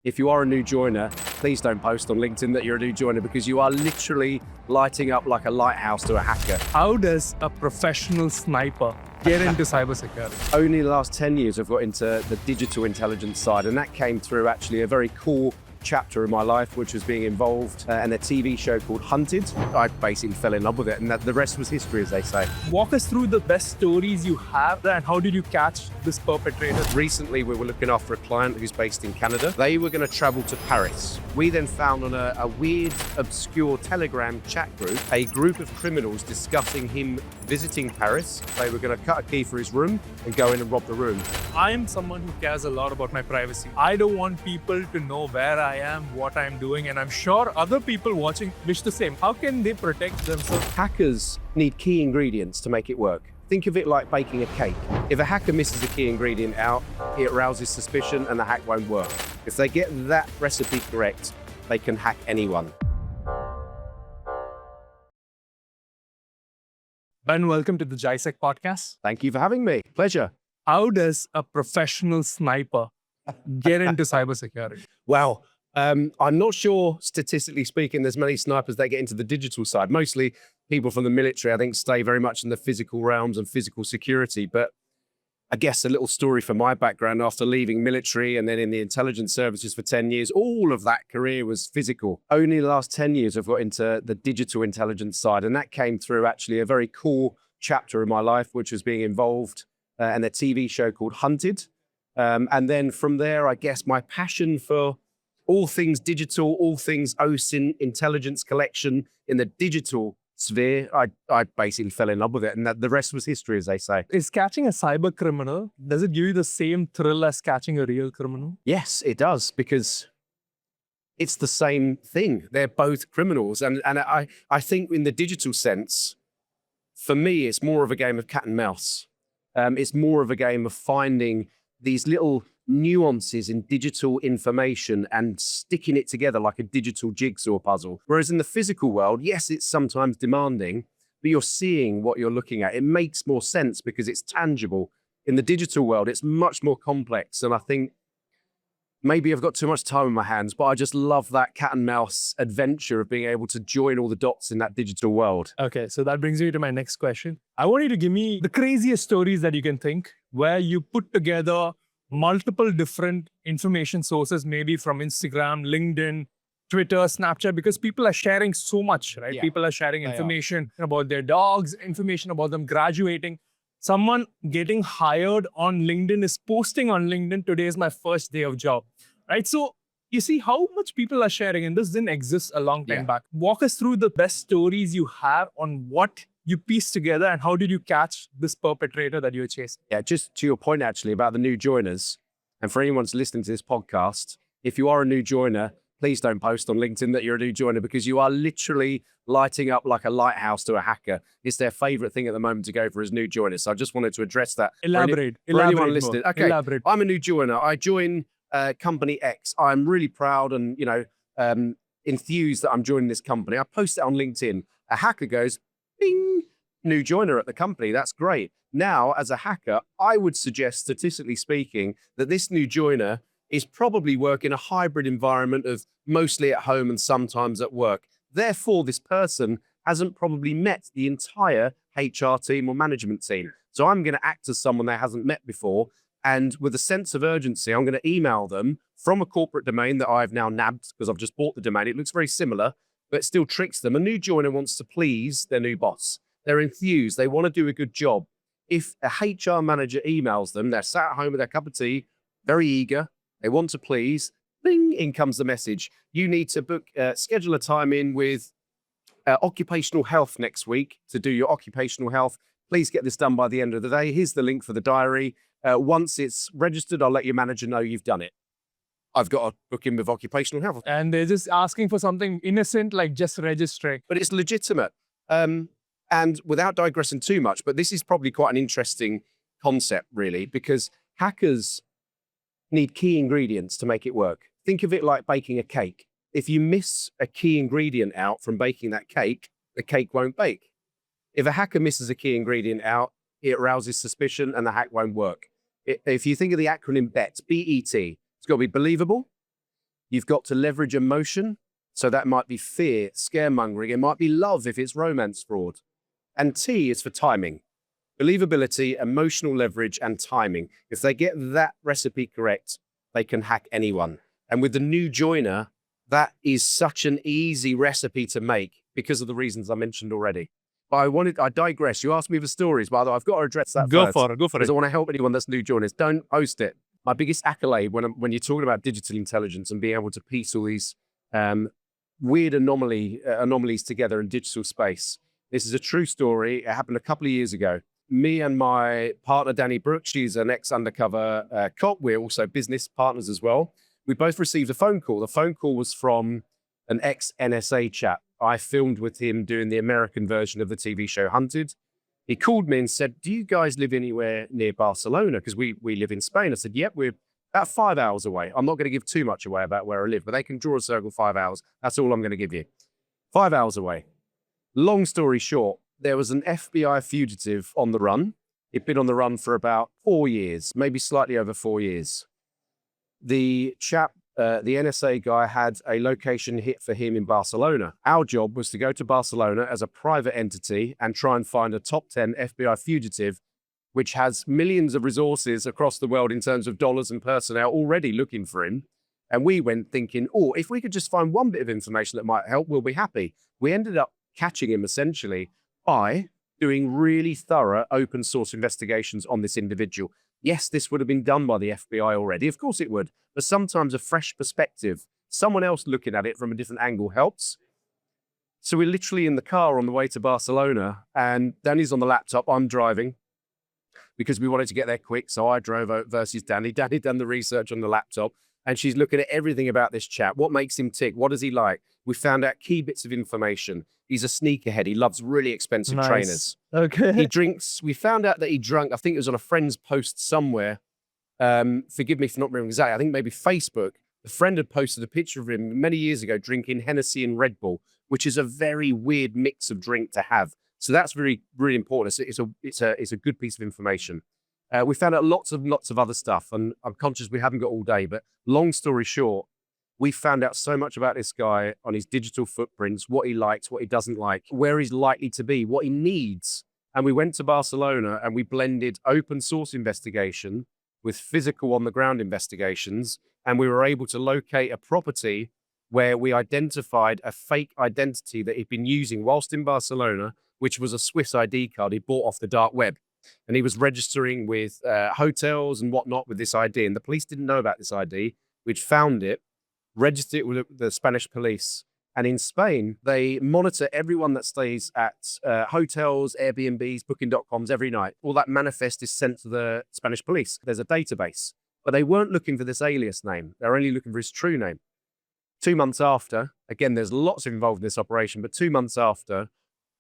If you are a new joiner, please don't post on LinkedIn that you're a new joiner because you are literally lighting up like a lighthouse to a hacker. How does a professional sniper get into cybersecurity? Only the last 10 years I've got into the digital intelligence side, and that came through actually a very cool chapter in my life, which was being involved in a TV show called Hunted. I basically fell in love with it, and the rest was history, as they say. Walk us through the best stories you have and how did you catch this perpetrator? Recently, we were looking after a client who's based in Canada. They were going to travel to Paris. We then found on a weird, obscure Telegram chat group of criminals discussing him visiting Paris. They were going to cut a key for his room and go in and rob the room. I am someone who cares a lot about my privacy. I don't want people to know where I am, what I'm doing, and I'm sure other people watching wish the same. How can they protect themselves? Hackers need key ingredients to make it work. Think of it like baking a cake. If a hacker misses a key ingredient out, it arouses suspicion and the hack won't work. If they get that recipe correct, they can hack anyone. Ben, welcome to the GISEC Podcast. Thank you for having me. Pleasure. How does a professional sniper get into cybersecurity? Well, I'm not sure, statistically speaking, there's many snipers that get into the digital side. Mostly people from the military, I think, stay very much in the physical realms and physical security. But I guess a little story from my background, after leaving military and then in the intelligence services for 10 years, all of that career was physical. Only the last 10 years I've got into the digital intelligence side, and that came through actually a very cool chapter in my life, which was being involved in a TV show called Hunted. And then from there, I guess my passion for all things digital, all things OSINT, intelligence collection in the digital sphere, I basically fell in love with it. And the rest was history, as they say. Is catching a cyber criminal, does it give you the same thrill as catching a real criminal? Yes, it does, because it's the same thing. They're both criminals. And I think in the digital sense, for me, it's more of a game of cat and mouse. It's more of a game of finding these little nuances in digital information and sticking it together like a digital jigsaw puzzle. Whereas in the physical world, yes, it's sometimes demanding, but you're seeing what you're looking at. It makes more sense because it's tangible. In the digital world, it's much more complex. And I think maybe I've got too much time in my hands, but I just love that cat and mouse adventure of being able to join all the dots in that digital world. Okay, so that brings me to my next question. I want you to give me the craziest stories that you can think where you put together multiple different information sources, maybe from Instagram, LinkedIn, Twitter, Snapchat, because people are sharing so much, right? Yeah, people are sharing information about their dogs, information about them graduating. Someone getting hired on LinkedIn is posting on LinkedIn, today is my first day of job, right? So you see how much people are sharing, and this didn't exist a long time back. Walk us through the best stories you have on what you pieced together and how did you catch this perpetrator that you were chasing? Yeah, just to your point actually about the new joiners, and for anyone who's listening to this podcast, if you are a new joiner, please don't post on LinkedIn that you're a new joiner because you are literally lighting up like a lighthouse to a hacker. It's their favorite thing at the moment to go for as new joiners. So I just wanted to address that. Elaborate. For anyone listening. Okay, elaborate. I'm a new joiner. I join company X. I'm really proud and enthused that I'm joining this company. I post it on LinkedIn. A hacker goes, bing, new joiner at the company. That's great. Now, as a hacker, I would suggest, statistically speaking, that this new joiner is probably working a hybrid environment of mostly at home and sometimes at work. Therefore, this person hasn't probably met the entire HR team or management team. So I'm going to act as someone they hasn't met before. And with a sense of urgency, I'm going to email them from a corporate domain that I've now nabbed because I've just bought the domain. It looks very similar, but it still tricks them. A new joiner wants to please their new boss. They're enthused. They want to do a good job. If a HR manager emails them, they're sat at home with their cup of tea, very eager, they want to please, bing, in comes the message. You need to schedule a time in with occupational health next week to do your occupational health. Please get this done by the end of the day. Here's the link for the diary. Once it's registered, I'll let your manager know you've done it. I've got to book in with occupational health. And they're just asking for something innocent, like just registering. But it's legitimate. And without digressing too much, but this is probably quite an interesting concept, really, because hackers need key ingredients to make it work. Think of it like baking a cake. If you miss a key ingredient out from baking that cake, the cake won't bake. If a hacker misses a key ingredient out, it arouses suspicion and the hack won't work. If you think of the acronym BET, B-E-T, it's got to be believable, You've got to leverage emotion. So that might be fear, scaremongering. It might be love if it's romance fraud. And T is for timing. Believability, emotional leverage, and timing. If they get that recipe correct, they can hack anyone. And with the new joiner, that is such an easy recipe to make because of the reasons I mentioned already. But I digress. You asked me for stories, but I've got to address that Go first. for it. Because I want to help anyone that's new joiners. Don't post it. My biggest accolade when you're talking about digital intelligence and being able to piece all these weird anomalies together in digital space. This is a true story. It happened a couple of years ago. Me and my partner, Danny Brooks, she's an ex-undercover cop. We're also business partners as well. We both received a phone call. The phone call was from an ex-NSA chap. I filmed with him doing the American version of the TV show Hunted. He called me and said, do you guys live anywhere near Barcelona? Because we live in Spain. I said, yep, we're about 5 hours away. I'm not going to give too much away about where I live, but they can draw a circle 5 hours. That's all I'm going to give you. 5 hours away. Long story short, there was an FBI fugitive on the run. He'd been on the run for about 4 years, maybe slightly over 4 years. The chap, the NSA guy, had a location hit for him in Barcelona. Our job was to go to Barcelona as a private entity and try and find a top 10 FBI fugitive, which has millions of resources across the world in terms of dollars and personnel already looking for him. And we went thinking, oh, if we could just find one bit of information that might help, we'll be happy. We ended up catching him essentially by doing really thorough open source investigations on this individual. Yes, this would have been done by the FBI already. Of course it would. But sometimes a fresh perspective, someone else looking at it from a different angle helps. So we're literally in the car on the way to Barcelona, and Danny's on the laptop. I'm driving because we wanted to get there quick. So I drove out versus Danny. Danny done the research on the laptop, and she's looking at everything about this chap. What makes him tick? What does he like? We found out key bits of information. He's a sneakerhead. He loves really expensive trainers. Okay. He drinks. We found out that he drank, I think it was on a friend's post somewhere. Forgive me for not remembering exactly. I think maybe Facebook. The friend had posted a picture of him many years ago drinking Hennessy and Red Bull, which is a very weird mix of drink to have. So that's really, really important. It's a good piece of information. We found out lots of other stuff, and I'm conscious we haven't got all day, but long story short, we found out so much about this guy on his digital footprints, what he likes, what he doesn't like, where he's likely to be, what he needs. And we went to Barcelona and we blended open source investigation with physical on the ground investigations. And we were able to locate a property where we identified a fake identity that he'd been using whilst in Barcelona, which was a Swiss ID card he bought off the dark web. And he was registering with hotels and whatnot with this ID. And the police didn't know about this ID. We'd found it, registered it with the Spanish police. And in Spain, they monitor everyone that stays at hotels, Airbnbs, booking.coms every night. All that manifest is sent to the Spanish police. There's a database. But they weren't looking for this alias name. They're only looking for his true name. 2 months after, again, there's lots involved in this operation, but 2 months after,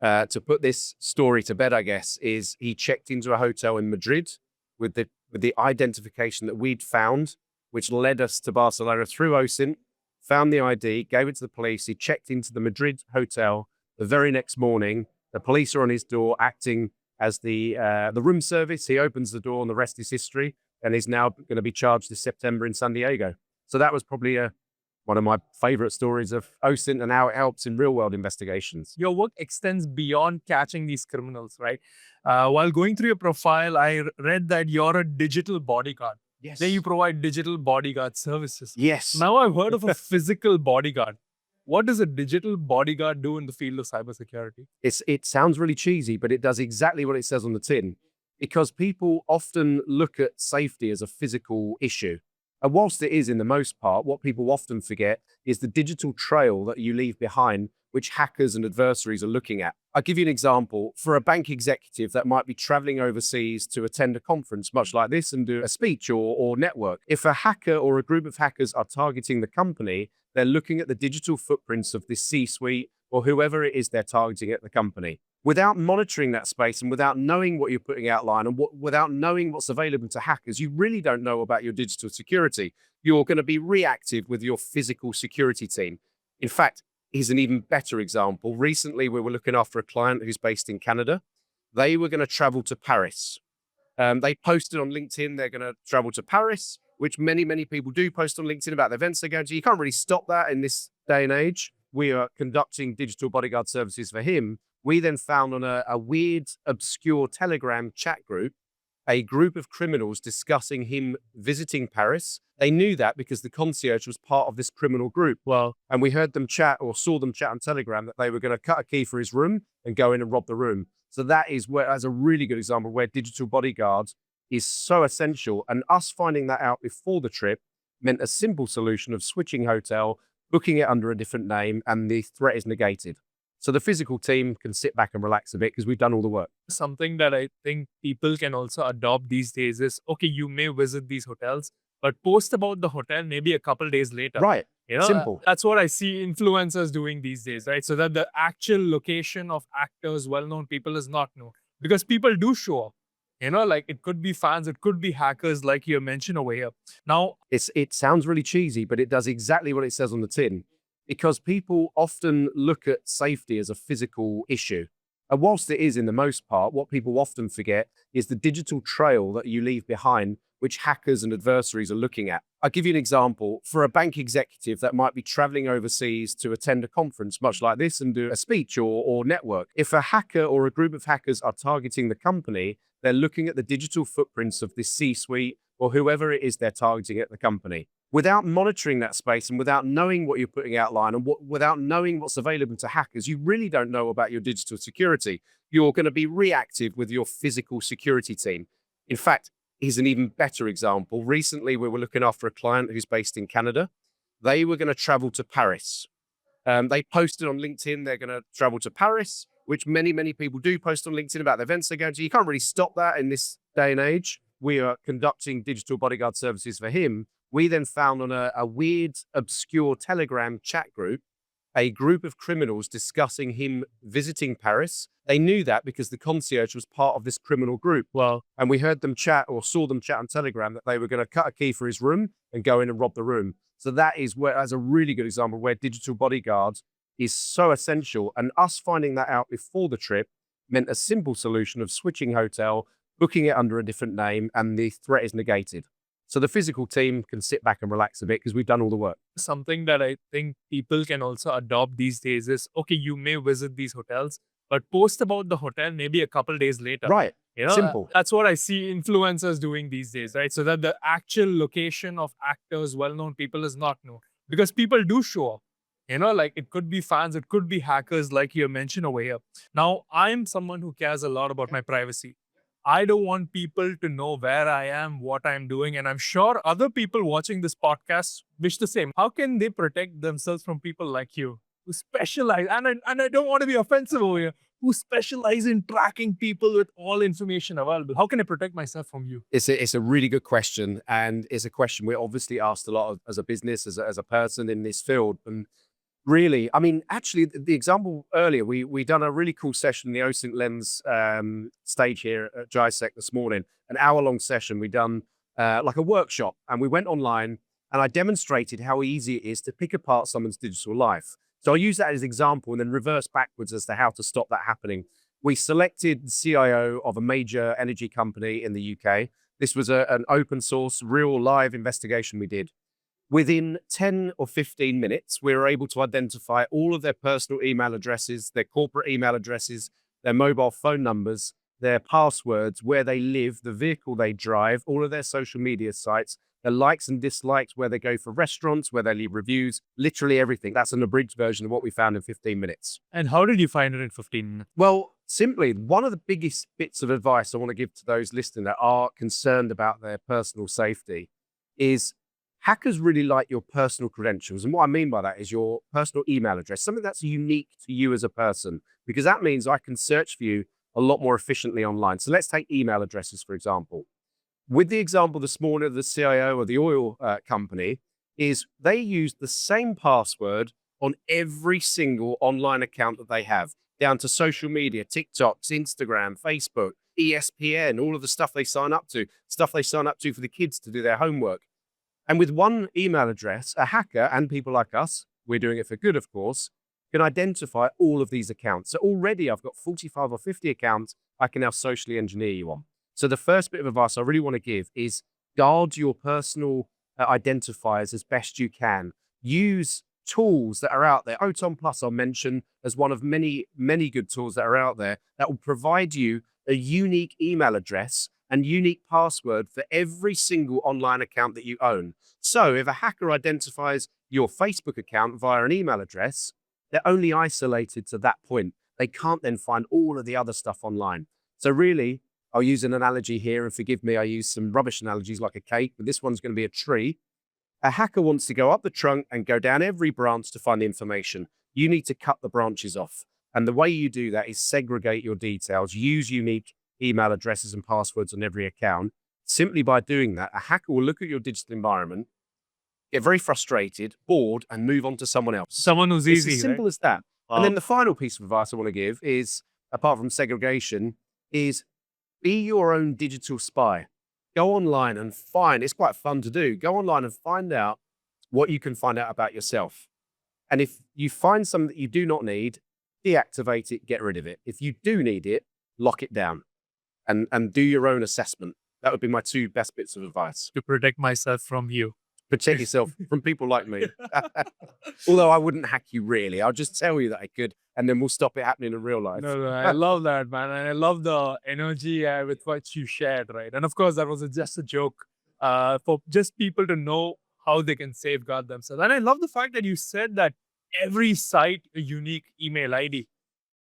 to put this story to bed, I guess, is he checked into a hotel in Madrid with the identification that we'd found, which led us to Barcelona through OSINT, found the ID, gave it to the police. He checked into the Madrid hotel the very next morning. The police are on his door acting as the room service. He opens the door and the rest is history, and he's now going to be charged this September in San Diego. So that was probably one of my favorite stories of OSINT and how it helps in real world investigations. Your work extends beyond catching these criminals, right? While going through your profile, I read that you're a digital bodyguard. Yes. Then you provide digital bodyguard services. Yes. Now I've heard of a physical bodyguard. What does a digital bodyguard do in the field of cybersecurity? It sounds really cheesy, but it does exactly what it says on the tin, because people often look at safety as a physical issue. And whilst it is in the most part, what people often forget is the digital trail that you leave behind, which hackers and adversaries are looking at. I'll give you an example. For a bank executive that might be traveling overseas to attend a conference much like this and do a speech or network, if a hacker or a group of hackers are targeting the company, they're looking at the digital footprints of the C-suite or whoever it is they're targeting at the company. Without monitoring that space and without knowing what you're putting outline and without knowing what's available to hackers, you really don't know about your digital security. You're going to be reactive with your physical security team. In fact, here's an even better example. Recently, we were looking after a client who's based in Canada. They were going to travel to Paris. They posted on LinkedIn they're going to travel to Paris. which many people do post on LinkedIn about the events they're going to. You can't really stop that in this day and age. We are conducting digital bodyguard services for him. We then found on a weird, obscure Telegram chat group, a group of criminals discussing him visiting Paris. They knew that because the concierge was part of this criminal group. Well, And we heard them chat or saw them chat on Telegram that they were going to cut a key for his room and go in and rob the room. So that's a really good example where digital bodyguard is so essential. And us finding that out before the trip meant a simple solution of switching hotel, booking it under a different name, and the threat is negated. So the physical team can sit back and relax a bit because we've done all the work. something that I think people can also adopt these days is, okay, you may visit these hotels, but post about the hotel maybe a couple days later. Right. You know, Simple. that's what I see influencers doing these days, right? So that the actual location of actors, well-known people is not known because people do show up. You know, like it could be fans, it could be hackers, like you mentioned over here. Now, It sounds really cheesy, but it does exactly what it says on the tin, because people often look at safety as a physical issue. And whilst it is in the most part, what people often forget is the digital trail that you leave behind, which hackers and adversaries are looking at. I'll give you an example. For a bank executive that might be traveling overseas to attend a conference much like this and do a speech or network, if a hacker or a group of hackers are targeting the company, they're looking at the digital footprints of the C-suite or whoever it is they're targeting at the company. Without monitoring that space and without knowing what you're putting outline and without knowing what's available to hackers, you really don't know about your digital security. You're going to be reactive with your physical security team. In fact, here's an even better example. Recently, we were looking after a client who's based in Canada. They were going to travel to Paris. They posted on LinkedIn they're going to travel to Paris, which many people do post on LinkedIn about the events they're going to. You can't really stop that in this day and age. We are conducting digital bodyguard services for him. We then found on a weird, obscure Telegram chat group, a group of criminals discussing him visiting Paris. They knew that because the concierge was part of this criminal group. well, And we heard them chat or saw them chat on Telegram that they were going to cut a key for his room and go in and rob the room. So that's a really good example where digital bodyguard is so essential. And us finding that out before the trip meant a simple solution of switching hotel, booking it under a different name, and the threat is negated. So the physical team can sit back and relax a bit because we've done all the work. something that I think people can also adopt these days is, okay, you may visit these hotels, but post about the hotel maybe a couple days later. Right. You know, Simple. that's what I see influencers doing these days, right? So that the actual location of actors, well-known people is not known because people do show up. You know, like it could be fans, it could be hackers, like you mentioned over here. Now, I'm someone who cares a lot about my privacy. I don't want people to know where I am, what I'm doing. And I'm sure other people watching this podcast wish the same. How can they protect themselves from people like you who specialize? And I don't want to be offensive over here, who specialize in tracking people with all information available. How can I protect myself from you? It's a really good question. And it's a question we're obviously asked a lot of, as a business, as a person in this field. And really, I mean, actually, the example earlier, we done a really cool session in the OSINT Lens stage here at GISEC this morning, an hour-long session. We done like a workshop, and we went online, and I demonstrated how easy it is to pick apart someone's digital life. So I'll use that as an example and then reverse backwards as to how to stop that happening. We selected the CIO of a major energy company in the UK. This was an open source, real live investigation we did. Within 10 or 15 minutes, we were able to identify all of their personal email addresses, their corporate email addresses, their mobile phone numbers, their passwords, where they live, the vehicle they drive, all of their social media sites, their likes and dislikes, where they go for restaurants, where they leave reviews, literally everything. That's an abridged version of what we found in 15 minutes. And how did you find it in 15 minutes? Well, simply, one of the biggest bits of advice I want to give to those listening that are concerned about their personal safety is hackers really like your personal credentials. And what I mean by that is your personal email address, something that's unique to you as a person, because that means I can search for you a lot more efficiently online. So let's take email addresses, for example. With the example this morning of the CIO of the oil company, is they used the same password on every single online account that they have, down to social media, TikToks, Instagram, Facebook, ESPN, all of the stuff they sign up to for the kids to do their homework. And with one email address, a hacker and people like us, we're doing it for good, of course, can identify all of these accounts. So already I've got 45 or 50 accounts I can now socially engineer you on. So the first bit of advice I really want to give is Guard your personal identifiers as best you can. Use tools that are out there. Oton Plus I'll mention as one of many, many good tools that are out there that will provide you a unique email address and unique password for every single online account that you own. So if a hacker identifies your Facebook account via an email address, they're only isolated to that point. They can't then find all of the other stuff online. So really, I'll use an analogy here, and forgive me, I use some rubbish analogies like a cake, but this one's going to be a tree. A hacker wants to go up the trunk and go down every branch to find the information. You need to cut the branches off. And the way you do that is segregate your details, use unique email addresses and passwords on every account. Simply by doing that, a hacker will look at your digital environment, get very frustrated, bored, and move on to someone else. Someone who's It's easy, as simple as that. Wow. And then the final piece of advice I want to give is, apart from segregation, is be your own digital spy. Go online and find, it's quite fun to do, go online and find out what you can find out about yourself. And if you find something that you do not need, deactivate it, get rid of it. If you do need it, lock it down and do your own assessment. That would be my two best bits of advice. to protect myself from you. Protect yourself from people like me. Although I wouldn't hack you really. I'll just tell you that I could, and then we'll stop it happening in real life. No, I love that, man. And I love the energy with what you shared, right? And of course, that was just a joke for just people to know how they can safeguard themselves. And I love the fact that you said that every site a unique email ID.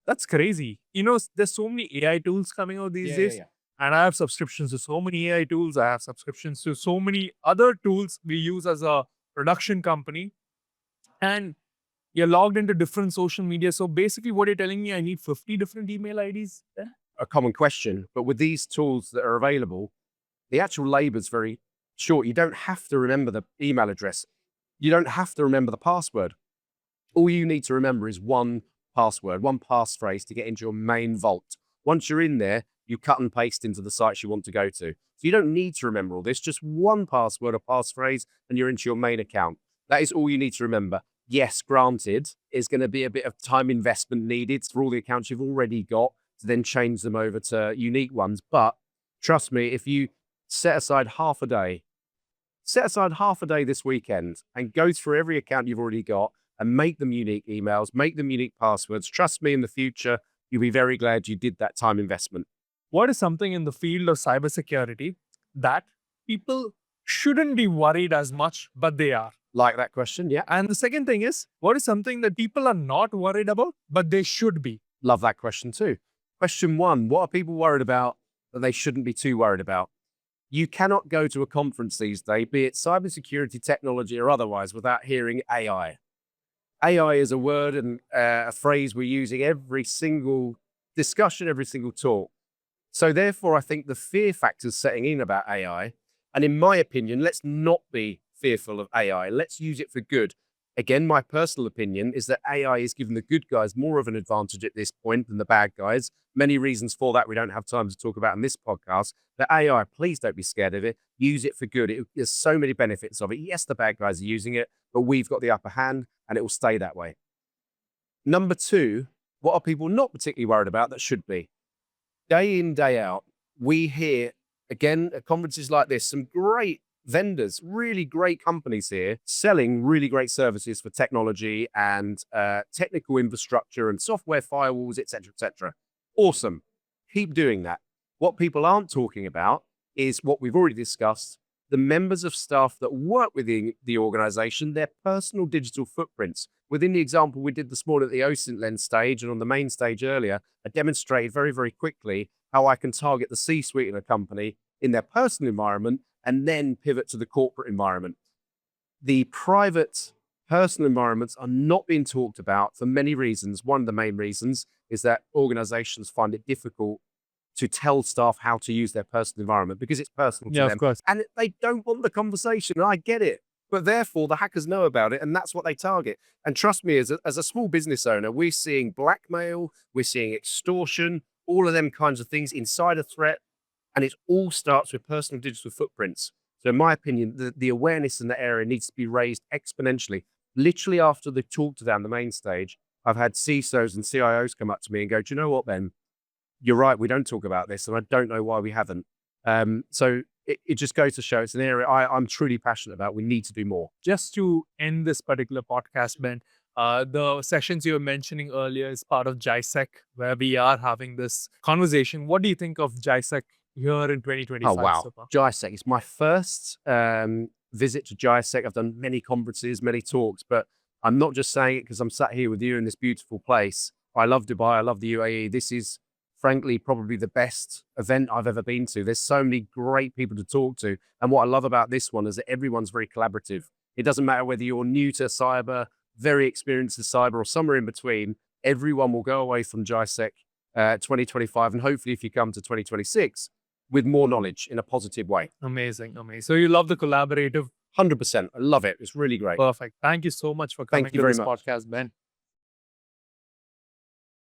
That's crazy. You know, there's so many AI tools coming out these days. And I have subscriptions to so many AI tools. I have subscriptions to so many other tools we use as a production company. And you're logged into different social media. So basically what you're telling me, I need 50 different email IDs there? A common question, but with these tools that are available, the actual labor is very short. You don't have to remember the email address. You don't have to remember the password. All you need to remember is one password, one passphrase to get into your main vault. Once you're in there, you cut and paste into the sites you want to go to. So you don't need to remember all this, just one password or passphrase, and you're into your main account. That is all you need to remember. Yes, granted, is going to be a bit of time investment needed for all the accounts you've already got to then change them over to unique ones. But trust me, if you set aside half a day this weekend and go through every account you've already got and make them unique emails, make them unique passwords, trust me, in the future, you'll be very glad you did that time investment. What is something in the field of cybersecurity that people shouldn't be worried as much, but they are? Like that question, yeah. And the second thing is, what is something that people are not worried about, but they should be? Love that question too. Question one, what are people worried about that they shouldn't be too worried about? You cannot go to a conference these days, be it cybersecurity, technology, or otherwise, without hearing AI. AI is a word and a phrase we're using every single discussion, every single talk. So therefore, I think the fear factors setting in about AI, and in my opinion, let's not be fearful of AI. Let's use it for good. Again, my personal opinion is that AI is giving the good guys more of an advantage at this point than the bad guys. Many reasons for that we don't have time to talk about in this podcast. But AI, please don't be scared of it. Use it for good. There's so many benefits of it. Yes, the bad guys are using it, but we've got the upper hand and it will stay that way. Number two, what are people not particularly worried about that should be? Day in, day out, we hear, again, at conferences like this, some great vendors, really great companies here selling really great services for technology and technical infrastructure and software firewalls, etc., etc. Awesome. Keep doing that. What people aren't talking about is what we've already discussed, the members of staff that work within the organization, their personal digital footprints. Within the example we did this morning at the OSINT stage and on the main stage earlier, I demonstrated very, very quickly how I can target the C-suite in a company in their personal environment and then pivot to the corporate environment. The private personal environments are not being talked about for many reasons. One of the main reasons is that organizations find it difficult to tell staff how to use their personal environment because it's personal to them. Of course. And they don't want the conversation. And I get it. But therefore, the hackers know about it, and that's what they target. And trust me, as a small business owner, we're seeing blackmail, we're seeing extortion, all of them kinds of things, insider threat, and it all starts with personal digital footprints. So in my opinion, the awareness in that area needs to be raised exponentially. Literally after the talk down the main stage, I've had CISOs and CIOs come up to me and go, do you know what, Ben? You're right, we don't talk about this, and I don't know why we haven't. So it just goes to show it's an area I'm truly passionate about. We need to do more. Just to end this particular podcast, Ben, the sessions you were mentioning earlier is part of GISEC, where we are having this conversation. What do you think of GISEC here in 2025 Oh, wow. so far? GISEC. It's my first visit to GISEC. I've done many conferences, many talks, but I'm not just saying it because I'm sat here with you in this beautiful place. I love Dubai. I love the UAE. This is, frankly, probably the best event I've ever been to. There's so many great people to talk to. And what I love about this one is that everyone's very collaborative. It doesn't matter whether you're new to cyber, very experienced in cyber, or somewhere in between. Everyone will go away from GISEC 2025. And hopefully, if you come to 2026, with more knowledge in a positive way. Amazing. So you love the collaborative. 100%. I love it. It's really great. Perfect. Thank you so much for coming Thank you to very this much. podcast, Ben.